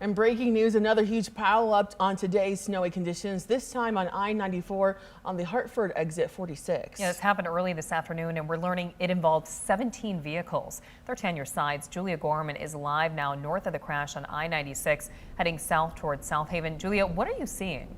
And breaking news, another huge pileup on today's snowy conditions, this time on I-94 on the Hartford Exit 46. Yeah, this happened early this afternoon, and we're learning it involved 17 vehicles. 13 on your sides. Julia Gorman is live now north of the crash on I-96, heading south towards South Haven. Julia, what are you seeing?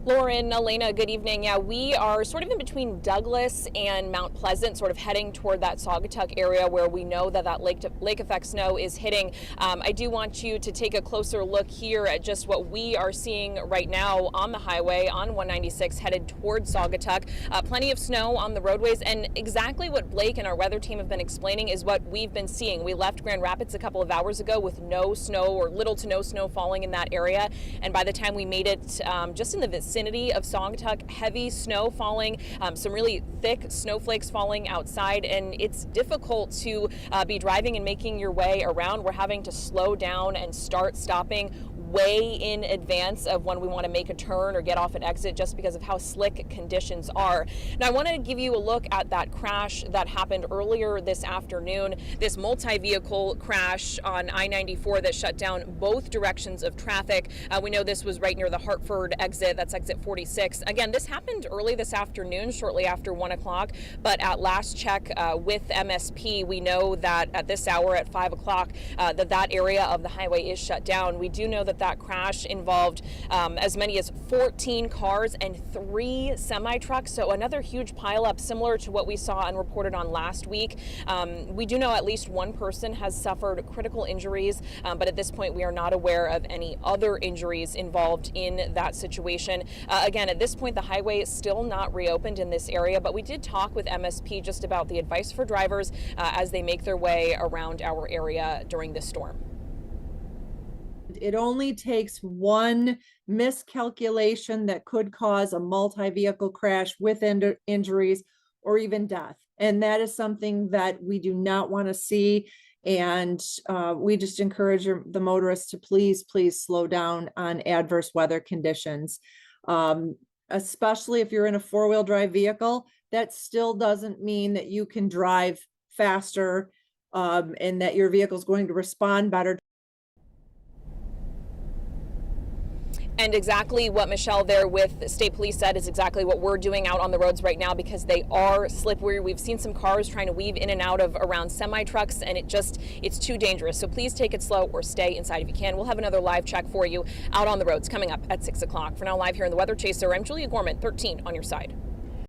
Lauren, Elena, good evening. Yeah, we are sort of in between Douglas and Mount Pleasant, sort of heading toward that Saugatuck area where we know that lake effect snow is hitting. I do want you to take a closer look here at just what we are seeing right now on the highway on 196 headed toward Saugatuck. Plenty of snow on the roadways, and exactly what Blake and our weather team have been explaining is what we've been seeing. We left Grand Rapids a couple of hours ago with no snow or little to no snow falling in that area, and by the time we made it just in the vicinity of Saugatuck, heavy snow falling, some really thick snowflakes falling outside, and it's difficult to be driving and making your way around. We're having to slow down and start stopping way in advance of when we want to make a turn or get off an exit just because of how slick conditions are. Now I want to give you a look at that crash that happened earlier this afternoon, this multi-vehicle crash on I-94 that shut down both directions of traffic. We know this was right near the Hartford exit, that's exit 46. Again, this happened early this afternoon, shortly after 1 o'clock, but at last check with MSP, we know that at this hour at 5 o'clock that area of the highway is shut down. We do know that crash involved as many as 14 cars and 3 semi-trucks, so another huge pileup similar to what we saw and reported on last week. We do know at least one person has suffered critical injuries, but at this point we are not aware of any other injuries involved in that situation. Again, at this point the highway is still not reopened in this area, but we did talk with MSP just about the advice for drivers as they make their way around our area during this storm. It only takes one miscalculation that could cause a multi-vehicle crash with injuries or even death. And that is something that we do not want to see. And we just encourage the motorists to please slow down on adverse weather conditions. Especially if you're in a four-wheel drive vehicle, that still doesn't mean that you can drive faster and that your vehicle is going to respond better. And exactly what Michelle there with State Police said is exactly what we're doing out on the roads right now, because they are slippery. We've seen some cars trying to weave in and out of around semi-trucks, and it's too dangerous. So please take it slow or stay inside if you can. We'll have another live check for you out on the roads coming up at 6 o'clock. For now, live here in the Weather Chaser, I'm Julia Gorman, 13 on your side.